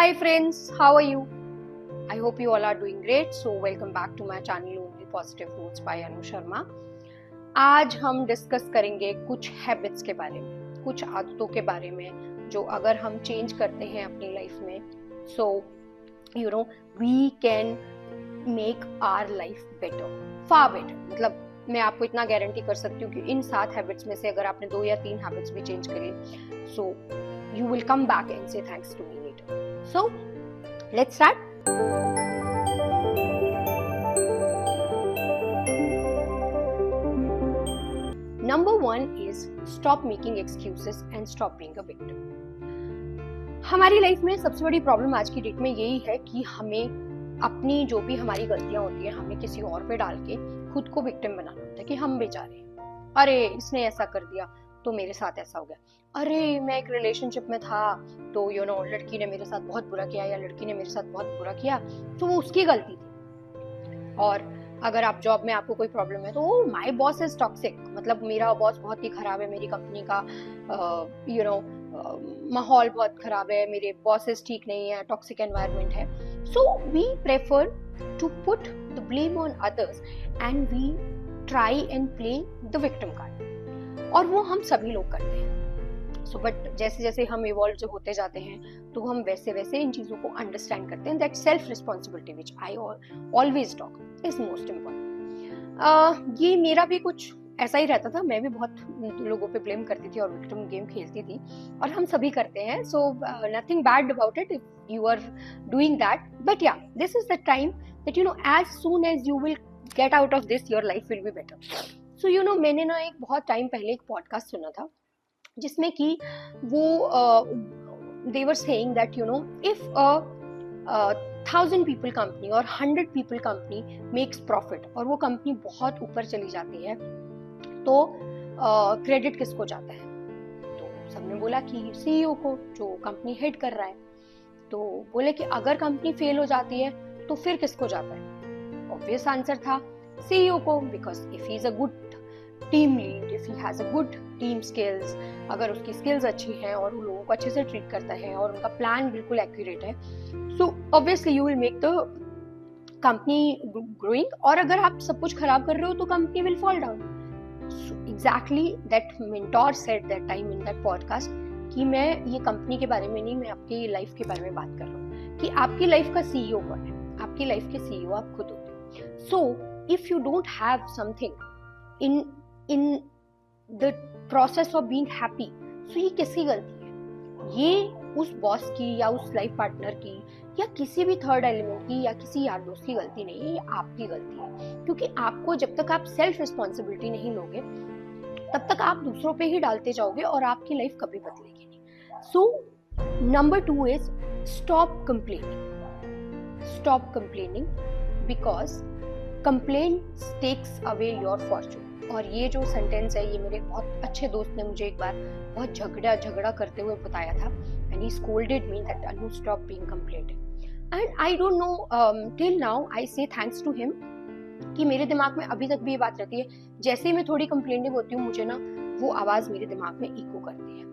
Hi friends, how are you? I hope you all are doing great. So welcome back to my channel Only Positive Roots by Anu Sharma. आज हम discuss करेंगे कुछ habits के बारे में, कुछ आदतों के बारे में जो अगर हम चेंज करते हैं अपनी लाइफ में, so you know we can make our life better, far better. मतलब मैं आपको इतना गारंटी कर सकती हूँ कि इन 7 हैबिट्स में से अगर आपने 2 या 3 हैबिट्स भी चेंज करी, so you will come back and say thanks to me later. So let's start. Number 1 is stop making excuses and stop being a victim. हमारी लाइफ में सबसे बड़ी प्रॉब्लम आज की डेट में यही है कि हमें अपनी जो भी हमारी गलतियां होती है हमें किसी और पे डाल के खुद को विक्टिम बनाना होता है कि हम बेचारे हैं, अरे इसने ऐसा कर दिया तो मेरे साथ ऐसा हो गया, अरे मैं एक रिलेशनशिप में था तो लड़की ने मेरे साथ बहुत बुरा किया या लड़की ने मेरे साथ बहुत बुरा किया तो वो उसकी गलती थी. और अगर आप जॉब में आपको कोई प्रॉब्लम है तो माय बॉस इज टॉक्सिक, मतलब मेरा बॉस बहुत ही खराब है, मेरी कंपनी का माहौल बहुत खराब है, मेरे बॉसेस ठीक नहीं है, टॉक्सिक एनवायरनमेंट है. So we prefer to put the blame on others and we try and play the victim card, और वो हम सभी लोग करते हैं. सो बट जैसे जैसे हम इवॉल्व जो होते जाते हैं तो हम वैसे वैसे इन चीजों को अंडरस्टैंड करते हैं. That self responsibility which I always talk is most important. ये मेरा भी कुछ ऐसा ही रहता था, मैं भी बहुत लोगों पे ब्लेम करती थी और विक्टिम गेम खेलती थी, और हम सभी करते हैं. So nothing bad about it if you are doing that, but yeah this is the time that as soon as you will get out of this your life will be better. So मैंने ना एक बहुत time पहले एक podcast सुना था जिसमें कि वो they were saying that if a 1000 people company और 100 people company makes profit और वो कंपनी बहुत ऊपर चली जाती है तो क्रेडिट किसको जाता है? तो सबने बोला कि सीईओ को, जो कंपनी हेड कर रहा है. तो बोले कि अगर कंपनी फेल हो जाती है तो फिर किसको जाता है? ऑब्वियस आंसर था सीईओ को, because if he is a good team lead, if he has a good team skills, अगर उसकी स्किल्स अच्छी हैं और वो लोगों को अच्छे से ट्रीट करता है और उनका प्लान बिल्कुल एक्यूरेट है, so obviously you will make the company growing. और अगर आप सब कुछ खराब कर रहे हो तो company will fall down. Exactly that mentor said that time in that podcast कि मैं ये कंपनी के बारे में नहीं, मैं आपकी लाइफ के बारे में बात कर रहा हूँ कि आपकी लाइफ का सीईओ कौन है. आपकी लाइफ के सीईओ आप खुद होते हैं. So if you don't have something in the process of being happy, so ये किसकी गलती है? ये उस बॉस की या उस लाइफ पार्टनर की या किसी भी थर्ड एलिमेंट की या किसी यार दोस्त की गलती नहीं है, ये आपकी गलती है. क्योंकि आपको जब तक आप सेल्फ रिस्पॉन्सिबिलिटी नहीं लोगे तब तक आप दूसरों पे ही डालते जाओगे और आपकी लाइफ कभी बदलेगी नहीं. So number 2 is stop complaining because complaint takes away your fortune. और ये जो सेंटेंस है ये मेरे बहुत अच्छे दोस्त ने मुझे एक बार बहुत झगड़ा करते हुए बताया था, and he scolded me that Anu stop being complaining. And I don't know till now I say thanks to him कि मेरे दिमाग में अभी तक भी ये बात रहती है, जैसे ही मैं थोड़ी कंप्लेंटिंग होती हूँ मुझे ना वो आवाज मेरे दिमाग में इको करती है.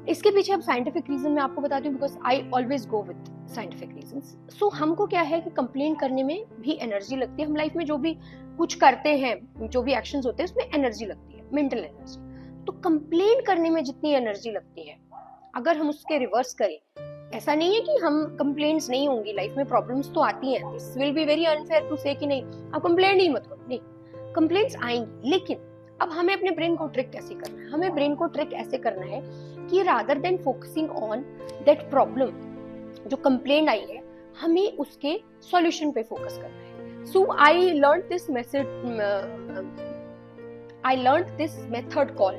इसके पीछे अब साइंटिफिक रीजन मैं आपको बताती हूँ, because I always go with scientific reasons. So हमको क्या है कि कंप्लेंट करने में भी एनर्जी लगती है. हम लाइफ में जो भी कुछ करते हैं, जो भी एक्शंस होते हैं उसमें एनर्जी लगती है, मेंटल एनर्जी. तो कंप्लेंट करने में जितनी एनर्जी लगती है अगर हम उसके रिवर्स करें, ऐसा नहीं है कि हम कंप्लेंट्स नहीं होंगी, लाइफ में प्रॉब्लम्स तो आती हैं. This will be very unfair to say कि नहीं आप कंप्लेंट ही मत करो, नहीं, कंप्लेंट्स आएंगी. लेकिन अब हमें अपने ब्रेन को ट्रिक कैसे करना है? हमें ब्रेन को ट्रिक ऐसे करना है कि rather than focusing on that problem जो कंप्लेंट आई है, हमें उसके सॉल्यूशन पे फोकस करना है. So I learn this method call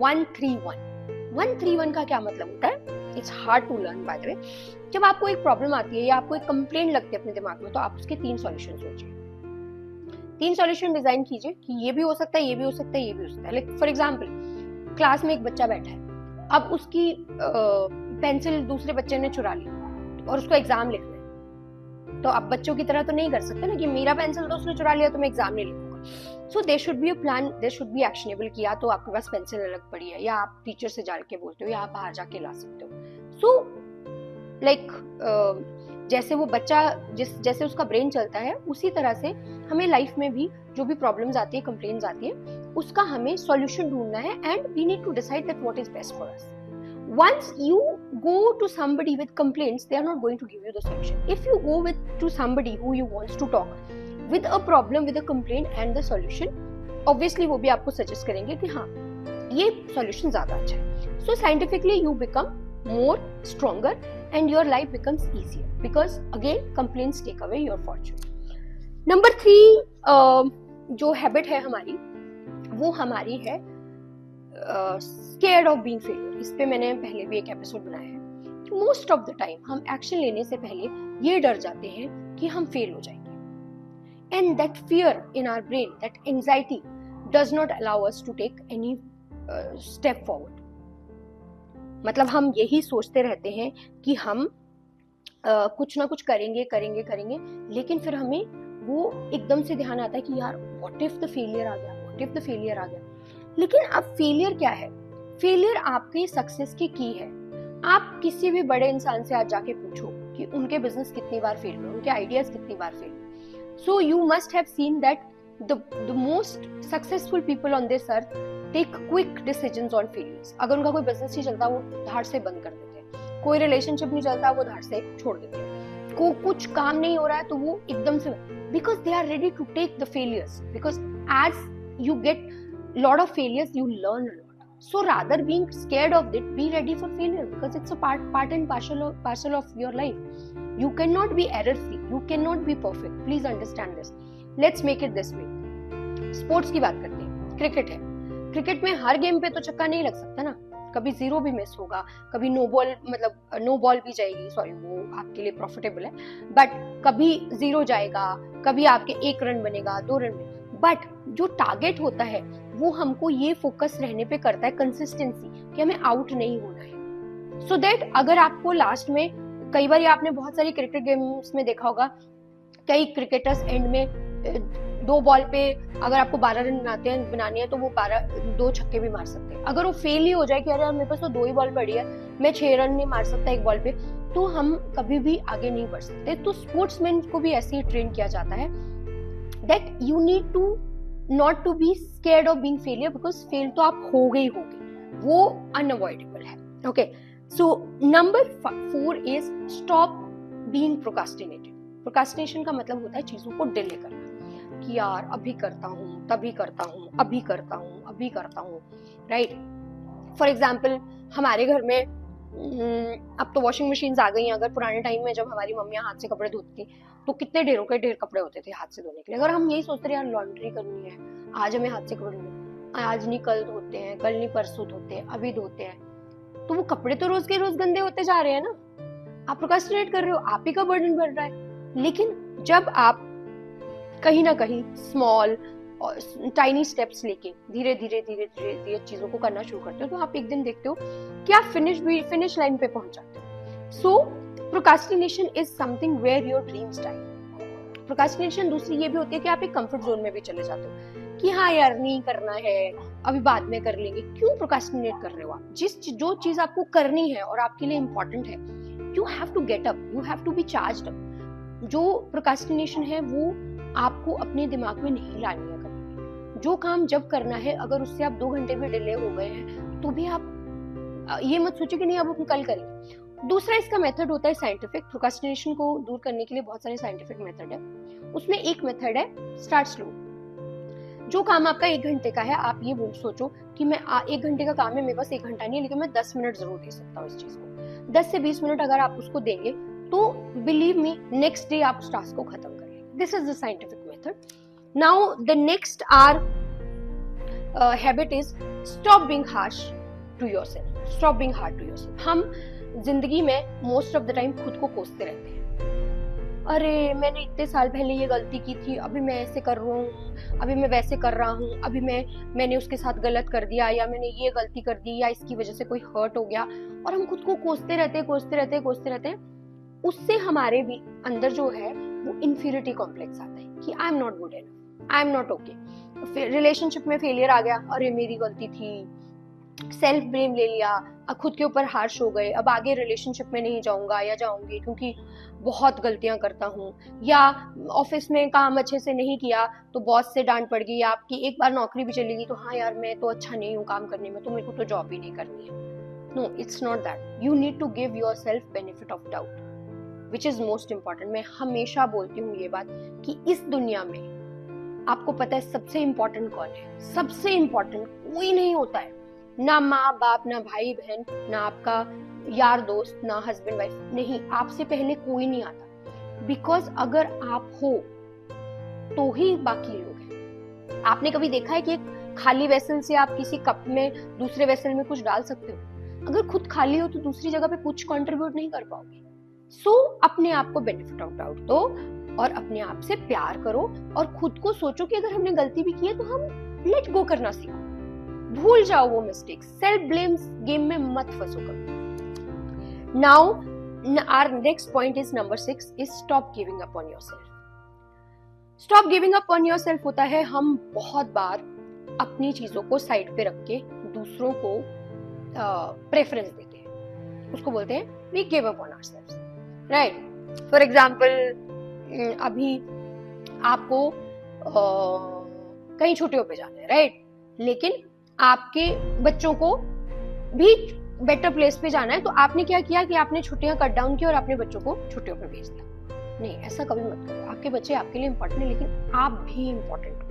131. 131 का क्या मतलब होता है? It's hard to learn by the way. जब आपको एक प्रॉब्लम आती है या आपको एक कंप्लेंट लगती है अपने दिमाग में, तो आप उसके 3 सॉल्यूशन सोचिए, 3 सॉल्यूशन डिजाइन कीजिए कि ये भी हो सकता है, ये भी हो सकता है, ये भी हो सकता है. लाइक फॉर एग्जाम्पल, क्लास में एक बच्चा बैठा है, अब उसकी पेंसिल दूसरे बच्चे ने चुरा ली और उसको एग्जाम लिखना है. तो अब बच्चों की तरह तो नहीं कर सकते ना कि मेरा पेंसिल तो उसने चुरा लिया तो मैं एग्जाम नहीं लिखूंगा. So there should be a plan, there should be actionable. किया तो आपके पास पेंसिल अलग पड़ी है, या आप टीचर से जाके बोलते हो, या आप बाहर जाके ला सकते हो. सो लाइक जैसे वो बच्चा जैसे उसका ब्रेन चलता है उसी तरह से हमें लाइफ में भी जो भी प्रॉब्लम्स आती है, कंप्लेंट्स आती है, उसका हमें सॉल्यूशन ढूंढना है and we need to decide that what is best for us. Once you go to somebody with complaints, they are not going to give you the solution. If you go to somebody who you wants to talk with a problem, with a complaint and the solution, obviously वो भी आपको suggest करेंगे कि हाँ ये solution ज़्यादा अच्छा है. So scientifically you become more stronger and your life becomes easier because again complaints take away your fortune. Number 3 जो habit है हमारी वो हमारी है scared of being failure. इस पे मैंने पहले भी एक एपिसोड बनाया है. मोस्ट ऑफ द टाइम हम एक्शन लेने से पहले ये डर जाते हैं कि हम फेल हो जाएंगे. And that fear in our brain, that anxiety does not allow us to take any step forward. मतलब हम यही सोचते रहते हैं कि हम कुछ ना कुछ करेंगे करेंगे करेंगे, लेकिन फिर हमें वो एकदम से ध्यान आता है कि यार व्हाट इफ द फेलियर आ गया, व्हाट इफ द फेलियर आ गया. लेकिन अब फेलियर क्या है? फेलियर आपके सक्सेस की है. आप किसी भी बड़े इंसान से आज जाके पूछो कि उनके बिजनेस कितनी बार फेल हुए, उनके आइडियाज कितनी बार फेल हुए. So you must have seen that the most successful people on this earth take quick decisions on failures. अगर उनका कोई बिजनेस नहीं चलता वो धाड़ से बंद कर देते हैं, कोई रिलेशनशिप नहीं चलता वो धाड़ से छोड़ देते हैं, को कुछ काम नहीं हो रहा है तो वो एकदम से, because they are ready to take the failures, because as you get lot of failures you learn a lot. So rather being scared of it, be ready for failure because it's a part and parcel of your life. You cannot be error free, you cannot be perfect. Please understand this. Let's make it this way. Sports की बात करते हैं. Cricket है, cricket में हर game पे तो छक्का नहीं लग सकता ना. कभी 0 भी मिस होगा, कभी नो बॉल भी जाएगी, सॉरी वो आपके लिए प्रॉफिटेबल है, बट कभी 0 जाएगा, कभी आपके 1 रन बनेगा, 2 रन बनेगा. बट जो टारगेट होता है वो हमको ये फोकस रहने पे करता है, कंसिस्टेंसी, कि हमें आउट नहीं होना है. सो दैट अगर आपको लास्ट में, कई बार आपने बहुत सारी क्रिकेट गेम्स में देखा होगा, कई क्रिकेटर्स एंड में 2 बॉल पे अगर आपको 12 रन बनाने हैं तो वो 2 छक्के भी मार सकते हैं. अगर वो फेल ही हो जाए कि अरे मेरे पास तो 2 ही बॉल पड़ी है, मैं 6 रन नहीं मार सकता 1 बॉल पे, तो हम कभी भी आगे नहीं बढ़ सकते. तो स्पोर्ट्समैन को भी ऐसे ही ट्रेन किया जाता है that you need to not to be scared of being failure because fail तो आप हो गई, वो unavoidable है. Okay, so number 4 is stop being procrastinated. Procrastination का मतलब होता है चीजों को डिले करना, कि यार अभी करता हूँ, तभी करता हूँ, अभी करता हूँ, अभी करता हूँ, राइट. फॉर एग्जाम्पल हमारे घर में अब तो वॉशिंग मशीन्स आ गई हैं. अगर पुराने टाइम में जब हमारी मम्मियां हाथ से कपड़े धोती थी तो कितने ढेरों के ढेर कपड़े होते थे हाथ से धोने के लिए. अगर हम यही सोचते रहे यार लॉन्ड्री करनी है, आज हमें हाथ से कपड़े धोने, आज नहीं कल धोते हैं, कल नहीं परसों धोते हैं, अभी धोते हैं, तो वो कपड़े तो रोज के रोज गंदे होते जा रहे हैं ना. आप प्रोक्रास्टिनेट कर रहे हो, आप ही का बर्डन बढ़ रहा है. लेकिन जब आप कहीं ना कहीं स्मॉल और टाइनी स्टेप्स लेके धीरे धीरे चीजों को करना शुरू करते हो तो आप एक दिन देखते हो कि आप फिनिश लाइन पे पहुंच जाते हो. So procrastination is something where your dreams die. Procrastination दूसरी ये भी होती है कि आप एक कंफर्ट जोन में भी चले जाते हो कि हाँ यार नहीं करना है, अभी बाद में कर लेंगे. क्यों प्रोक्रास्टिनेट कर रहे हो आप? जो चीज आपको करनी है और आपके लिए इंपॉर्टेंट है, you have to get up, you have to be charged up. जो प्रोक्रास्टिनेशन है वो आपको अपने दिमाग में नहीं लानी है. जो काम जब करना है, अगर उससे आप 2 घंटे भी डिले हो गए हैं तो भी आप ये मत सोचिए कि नहीं अब हम कल करेंगे. दूसरा इसका मेथड होता है साइंटिफिक. प्रोक्रास्टिनेशन को दूर करने के लिए बहुत सारे साइंटिफिक मेथड है. उसमें एक मेथड है स्टार्ट स्लो. जो काम आपका 1 घंटे का है, आप ये सोचो कि मैं 1 घंटे का काम है, मेरे पास 1 घंटा नहीं है, लेकिन मैं 10 मिनट जरूर दे सकता हूँ इस चीज को. 10 से 20 मिनट अगर आप उसको देंगे तो बिलीव मी नेक्स्ट डे आप उस टास्क को खत्म कर लेंगे. This is the scientific method. Now the next habit is stop being harsh to yourself. Stop being hard to yourself. हम जिंदगी में most of the time खुद को कोसते रहते हैं. अरे मैंने इतने साल पहले ये गलती की थी, अभी मैं ऐसे कर रहा हूँ, अभी मैं वैसे कर रहा हूँ, अभी मैंने उसके साथ गलत कर दिया, या मैंने ये गलती कर दी, या इसकी वजह से कोई हर्ट हो गया, और हम खुद को कोसते रहते हैं. उससे हमारे भी अंदर जो है वो इंफीरियरिटी कॉम्प्लेक्स आता है कि I am not good enough, I am not okay. Relationship में फेलियर आ गया, अरे मेरी गलती थी, सेल्फ ब्लेम ले लिया, खुद के ऊपर हार्श हो गए, अब आगे रिलेशनशिप में नहीं जाऊंगा या जाऊंगी क्योंकि बहुत गलतियां करता हूँ, या ऑफिस में काम अच्छे से नहीं किया तो बॉस से डांट पड़ गई, या आपकी एक बार नौकरी भी चली गई तो हाँ यार मैं तो अच्छा नहीं हूँ काम करने में, तो मेरे को तो जॉब ही नहीं करनी है. No, it's not that. You need to give yourself benefit of doubt, which is most important. मैं हमेशा बोलती हूँ ये बात कि इस दुनिया में आपको पता है सबसे इम्पोर्टेंट कौन है? सबसे इम्पोर्टेंट कोई नहीं होता है, ना माँ बाप, ना भाई बहन, ना आपका यार दोस्त, ना हस्बैंड वाइफ, नहीं, आपसे पहले कोई नहीं आता. बिकॉज अगर आप हो तो ही बाकी लोग हैं. आपने कभी देखा है कि एक खाली वेसल से आप किसी कप में दूसरे वेसल में कुछ डाल सकते हो? अगर खुद खाली हो तो दूसरी जगह पे कुछ कंट्रीब्यूट नहीं कर पाओगे. सो अपने आप को बेनिफिट ऑफ डाउट दो और अपने आप से प्यार करो और खुद को सोचो कि अगर हमने गलती भी की है तो हम लेट गो करना सीखो, भूल जाओ वो मिस्टेक्स. सेल्फ ब्लेम गेम में मत फंसो कभी. Now our next point is number 6 is stop giving up on yourself. Stop giving up on yourself होता है हम बहुत बार अपनी चीजों को साइड पे रख के दूसरों को प्रेफरेंस देते हैं. उसको बोलते हैं we give up on ourselves, right. For example अभी आपको कहीं छुट्टियों पे जाना है, राइट, लेकिन आपके बच्चों को भी बेटर प्लेस पे जाना है, तो आपने क्या किया कि आपने छुट्टियां कट डाउन की और अपने बच्चों को छुट्टियों पे भेज दिया. नहीं, ऐसा कभी मत करो. आपके बच्चे आपके लिए इंपॉर्टेंट है, लेकिन आप भी इंपॉर्टेंट हो.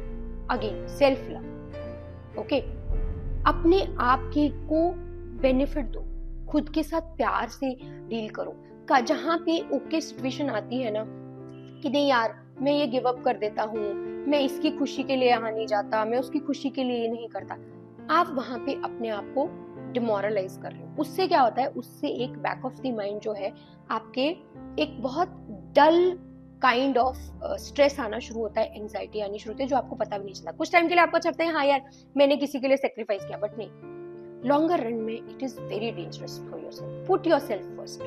Again self love, okay. अपने आप के को बेनिफिट दो, खुद के साथ प्यार से डील करो. जहां पे ओके सिचुएशन आती है ना कि नहीं यार मैं ये गिव अप कर देता हूँ, मैं इसकी खुशी के लिए यहाँ नहीं जाता, मैं उसकी खुशी के लिए ये नहीं करता, आप वहां पे अपने आप को डिमोरलाइज कर रहे हो. उससे क्या होता है, उससे एक बैक ऑफ द माइंड जो है आपके एक बहुत डल काइंड ऑफ स्ट्रेस आना शुरू होता है, एंजाइटी आनी शुरू होती है, जो आपको पता भी नहीं चलता. कुछ टाइम के लिए आपको लगता है हाँ यार मैंने किसी के लिए सेक्रीफाइस किया, बट नहीं, लॉन्गर रन में it is very dangerous for yourself. Put yourself first,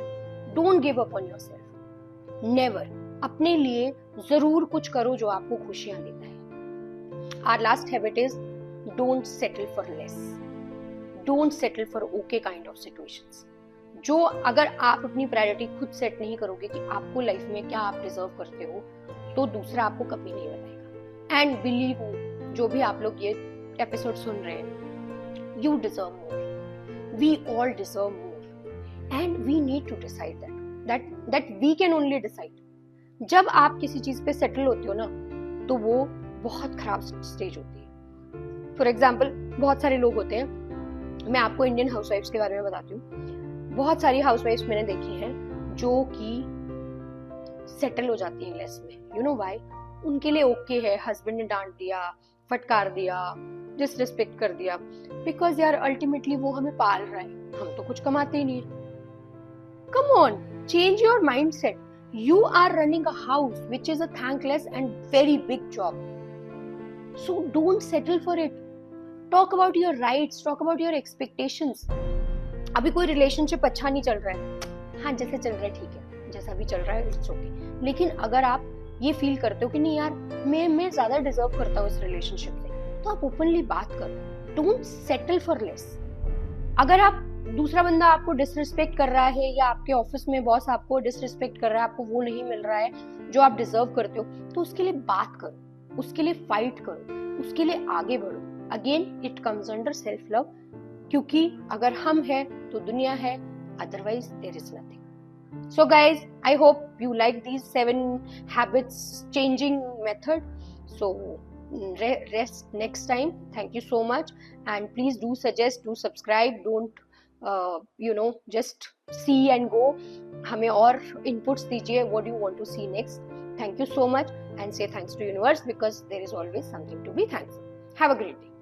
don't give up on yourself, never. अपने लिए जरूर कुछ करो जो आपको खुशियां देता है. Our last habit is don't settle for less, don't settle for okay kind of situations. जो अगर आप अपनी प्रायोरिटी खुद सेट नहीं करोगे कि आपको लाइफ में क्या आप डिजर्व करते हो, तो दूसरा आपको कभी नहीं बताएगा. एंड बिलीव मी, जो भी आप लोग ये एपिसोड सुन रहे हैं, you deserve more, we all deserve more, and we need to decide that we can only decide. जब आप किसी चीज पे सेटल होते हो ना, तो वो बहुत खराब स्टेज होती है. फॉर एग्जाम्पल बहुत सारे लोग होते हैं, मैं आपको इंडियन हाउसवाइफ्स के बारे में बताती हूँ. बहुत सारी हाउसवाइफ्स मैंने देखी हैं जो कि सेटल हो जाती हैं लेस में. You know why? उनके लिए ओके है, हस्बैंड ने डांट दिया, फटकार दिया, डिसरिस्पेक्ट कर दिया, बिकॉज यार अल्टीमेटली वो हमें पाल रहा है, हम तो कुछ कमाते ही नहीं है. Come on, change your mindset. You are running a house which is a thankless and very big job. So don't settle for it. Talk about your rights, talk about your expectations. अभी कोई relationship अच्छा नहीं चल रहा है, हाँ जैसे चल रहा है ठीक है, जैसा भी चल रहा है इट्स ओके. लेकिन अगर आप ये फील करते हो कि नहीं यार मैं ज्यादा डिजर्व करता हूँ इस रिलेशनशिप से, तो आप ओपनली बात करो. Don't settle for less. अगर आप दूसरा बंदा आपको डिसरिस्पेक्ट कर रहा है या आपके ऑफिस में बॉस आपको डिसरिस्पेक्ट कर रहा है, आपको वो नहीं मिल रहा है जो आप डिजर्व करते हो, तो उसके लिए बात करो, उसके लिए फाइट करो, उसके लिए आगे बढ़ो. Again it comes under self love, क्योंकि अगर हम हैं तो दुनिया है, otherwise there is nothing. So guys, I hope you like these 7 habits changing method. So rest next time. Thank you so much, and please do suggest, do subscribe, don't just see and go. हमें और inputs दीजिए, what do you want to see next. Thank you so much, and say thanks to universe because there is always something to be thankful. Have a great day.